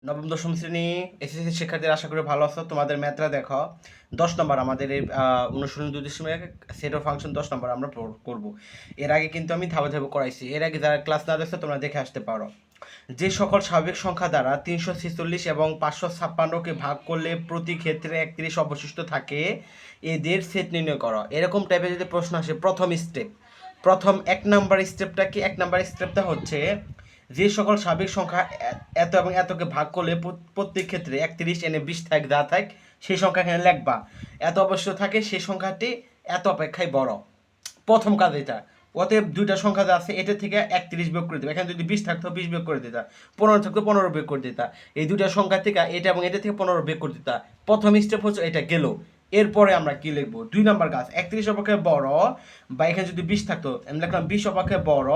নবম দশম শ্রেণী এসএসসি শিক্ষার্থীরা আশা করি ভালো আছো। তোমাদের ম্যাথরা দেখো 10 নম্বর আমাদের এই অনুশীলনী 2.1 সেট অফ ফাংশন 10 নম্বর আমরা করব। এর আগে কিন্তু আমি ধাপে ধাপে করাইছি। এর আগে যারা ক্লাস না দেখছো তোমরা দেখে আসতে পারো। যে সকল স্বাভাবিক সংখ্যা দ্বারা 346 এবং 556কে ভাগ করলে প্রতি ক্ষেত্রে 31 অবশিষ্ট থাকে, এদের সেট নির্ণয় করো। এরকম টাইপের যদি প্রশ্ন আসে, প্রথম 1 নাম্বার স্টেপটা কি? 1 নাম্বার স্টেপটা হচ্ছে যে সকল স্বাভাবিক সংখ্যা এত এবং এতকে ভাগ করলে প্রত্যেক ক্ষেত্রে 31 এনে 20 থাক যা থাক সেই সংখ্যা এখানে লিখবা। এত অবশ্য থাকে সেই সংখ্যাটি এত অপেক্ষায় বড়। প্রথম কাজ এটা। অতএব দুইটা সংখ্যা যা আছে এটা থেকে 31 বিয়োগ করে দিবা। এখানে যদি 20 থাকতো 20 বিয়োগ করে দিতা, 15 থাকতো 15 বিয়োগ করে দিতা। এই দুইটা সংখ্যা থেকে এটা এবং এটা থেকে 15 বিয়োগ করে দিতা। প্রথম স্টেপ হচ্ছে এটা গেল। এরপরে আমরা কি লিখবো? 2 নাম্বার কাজ, 31 অপেক্ষা বড়, বা এখানে যদি 20 থাকতো আমি লিখলাম 20 অপেক্ষা বড়।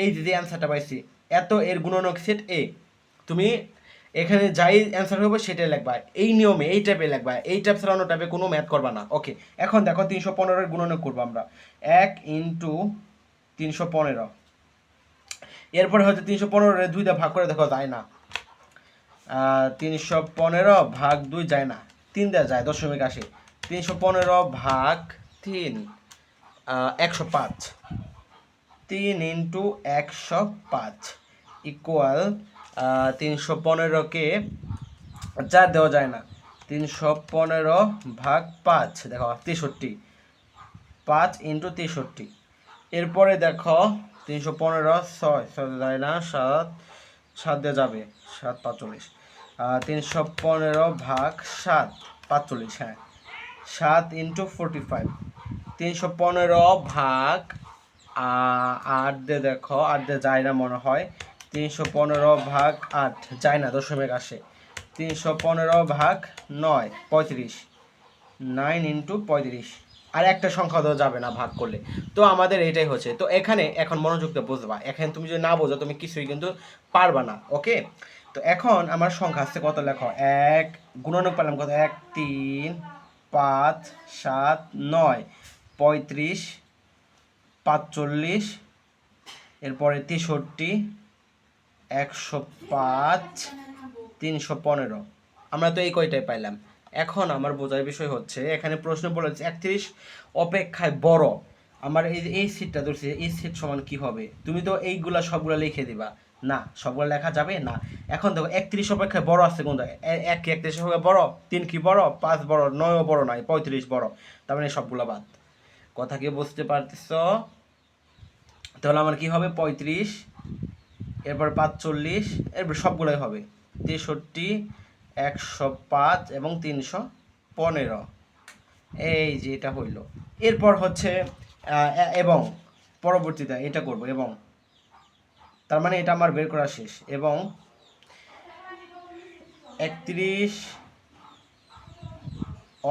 এই যে অ্যান্সারটা পাইছি এত, এর গুণনক সেট এ। তুমি এখানে যাই অ্যান্সার হবে সেটাই লিখবা, এই নিয়মে এই টাইপে লিখবা, এই টাইপ ছাড়া অন্য টাইপে কোনো ম্যাথ করবা না। ওকে, এখন দেখো 315 গুণনক করবো আমরা। 1 ইন্টু 315। এরপরে হয়তো 315 2 দিয়ে ভাগ করে দেখো যায় না। 315 ভাগ 2 যায় না, 3 দেওয়া যায়, দশমিক আসে। 315 ভাগ 3 105। 3 ইন্টু 105 ইকুয়াল 315কে 4 দেওয়া যায় না। 315 ভাগ 5 দেখো 63, 5 ইন্টু 63। এরপরে দেখো 315 6 যায় না, 7 দিয়ে যাবে, 7 45। 315 ভাগ 7 45, হ্যাঁ 7 ইন্টু 45। 315 ভাগ 8 দিয়ে দেখো, 8 দিয়ে যায় না মনে হয়। 315 ভাগ 8 যায় না, দশমিক আসে। 315 ভাগ 9 35, 9 ইন্টু 35। আর একটা সংখ্যা দেওয়া যাবে না ভাগ করলে। তো আমাদের এটাই হচ্ছে। তো এখানে এখন মনোযোগ দিয়ে বুঝবা, এখানে তুমি যদি না বোঝো তুমি কিছুই কিন্তু পারবা না। ওকে, তো এখন আমার সংখ্যা আসছে কত লেখো, 1 গুণনক পেলাম কত, 1 3 5 7 9 35 45, এরপরে 63 105 315। আমরা তো এই কয়টাই পাইলাম। এখন আমার বোঝার বিষয় হচ্ছে এখানে প্রশ্ন বলেছে 31 অপেক্ষায় বড়। আমার এই সিটটা ধরছি, এই সিট সমান কি হবে? তুমি তো এইগুলা সবগুলা লিখে দিবা না, সবগুলো লেখা যাবে না। এখন দেখো 31 অপেক্ষায় বড় আছে কোনটা? 1 কি 31 অপেক্ষায় বড়? 3 কি বড়? 5 বড়? 9 বড় নয়, 35 বড়। তার মানে সবগুলা বাদ। কথা কি বুঝতে পারতেছ? তাহলে আমার কি হবে, 35, এরপর 45, এরপর সবগুলোই হবে 63 105 এবং 315। এই যে এটা হইল। এরপর হচ্ছে এবং পরবর্তীতে এটা করব, এবং তার মানে এটা আমার বের করা শেষ। এবং 31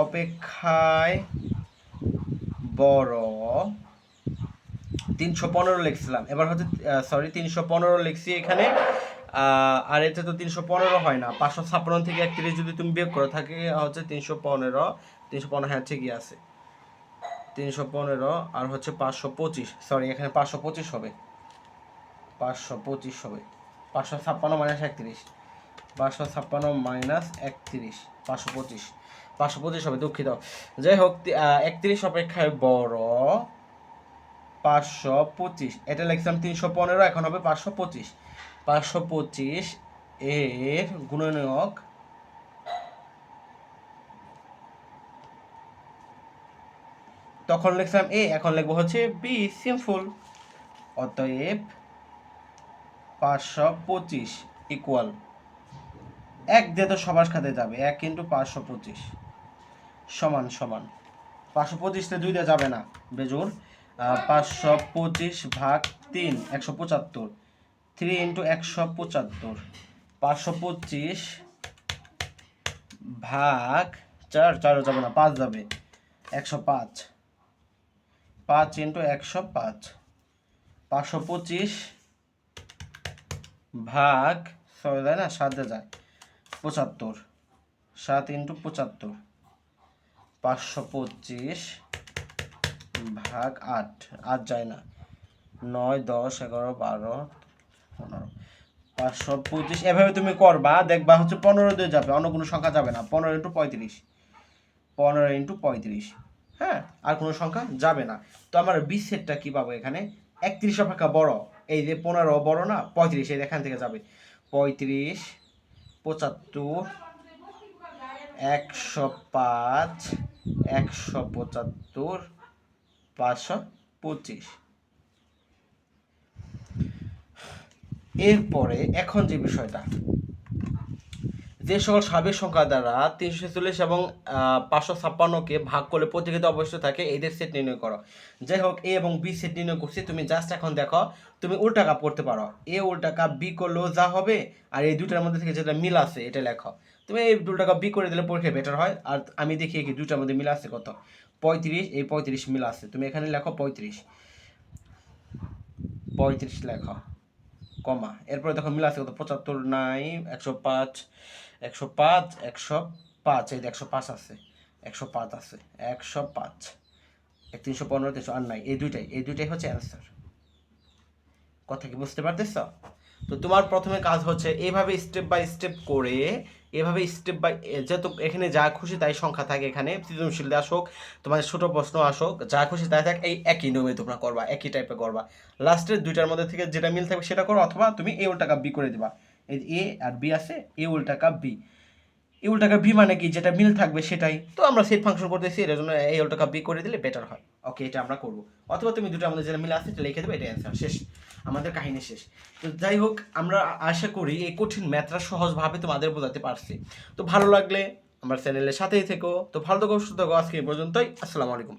অপেক্ষায় বড় 315 লিখছিলাম, এবার হচ্ছে সরি 315 লিখছি এখানে। আর এতে তো 315 হয় না, 556 থেকে 31 যদি তুমি বিয়োগ করো থাকে হচ্ছে 315। 315, হ্যাঁ ঠিকই আছে। 315 আর হচ্ছে 525, সরি এখানে 525 হবে, 525 হবে। 556 মাইনাস 31, 556 মাইনাস 31, 525, 525 হবে, দুঃখিত। যাই হোক, 31 অপেক্ষায় বড় 525, এটা লিখছিলাম 315, এখন হবে 525। 525 এর গুণনীয়ক তখন লিখছিলাম এ, এখন লিখবো হচ্ছে বি, সিম্পল। অতএব 525 ইকুয়াল 1 দিয়ে তো সবার সাথে যাবে, 1 ইন্টু 525 সমান সমান 525 2 দিয়ে যাবে না, বেজোর। 525 ভাগ 3 175, 3 ইন্টু 175। 525 ভাগ 4, 4 যাবে না, 5 যাবে, 105, 5 ইন্টু 105। 525 ভাগ 6 যায় না, 7 যায়, 75, 7 ইন্টু 75। 525 ভাগ 8, 8 যায় না, 9 10 11 12 15। 525 এভাবে তুমি করবা, দেখবা হচ্ছে 15 দিয়ে যাবে, অন্য কোনো সংখ্যা যাবে না। 15 ইন্টু 35, 15 ইন্টু 35, হ্যাঁ, আর কোনো সংখ্যা যাবে না। তো আমার বি সেটটা কি পাবো এখানে? 31 অপেক্ষা বড়, এই যে 15 বড় না, 35 এই এখান থেকে যাবে। 35, 75, 105, 175, 525। এরপরে এখন যে বিষয়টা, যে সকল স্বাভাবিক সংখ্যা দ্বারা 346 এবং 556কে ভাগ করলে প্রতিকৃত অবশ্য থাকে, এদের সেট নির্ণয় করো। যাই হোক, এ এবং বি সেট নির্ণয় করছি, তুমি জাস্ট এখন দেখো, তুমি উল্টা কাপ করতে পারো। এ উল্টা কাপ বি করলেও যা হবে, আর এই দুটার মধ্যে থেকে যেটা মিল আছে এটা লেখো। তুমি এই উল্টা কাপ বি করে দিলে পরীক্ষায় বেটার হয়। আর আমি দেখি কি দুটার মধ্যে মিল আছে কত, 35, এই 35 মিল আছে, তুমি এখানে লেখো 35, 35 লেখো, কমা, এরপরে দেখো মিল আছে কত, 75 নাই, 105, 105, 105, এই 105 আছে, 105 আছে, 105, 315, 300 আর নাই, এই দুইটাই হচ্ছে অ্যান্সার। কথা কি বুঝতে পারতেছ? তো তোমার প্রথমে কাজ হচ্ছে এইভাবে স্টেপ বাই স্টেপ করে, এভাবে স্টেপ বাই, যেহেতু এখানে যা খুশি তাই সংখ্যা থাকে, এখানে সৃজনশীল আসুক, তোমার ছোট প্রশ্ন আসুক, যা খুশি তাই থাক, এই একই নিয়মে তোমরা করবা, একই টাইপে করবা। লাস্টের দুইটার মধ্যে থেকে যেটা মিল থাকবে সেটা করো, অথবা তুমি এ উল্টা কাপ বি করে দিবা। এই এ আর বি আছে, এ উল্টা কাপ বি, এ উল্টা কাপ বি মানে কি, যেটা মিল থাকবে সেটাই। তো আমরা সেট ফাংশন করতেছি, এর জন্য এই উল্টা কাপ বি করে দিলে বেটার হয়। ওকে, এটা আমরা করবো। অথবা তুমি দুটো আমাদের যেটা মিল আছে এটা লিখে দেবে, এটা অ্যান্সার শেষ, আমাদের কাহিনী শেষ। তো যাই হোক, আমরা আশা করি এই কঠিন ম্যাথটা সহজভাবে তোমাদের বোঝাতে পারছি। তো ভালো লাগলে আমার চ্যানেলের সাথেই থেকো। তো ভালো থেকো, সুস্থ থাকো, আজকে এই পর্যন্তই। আসসালামু আলাইকুম।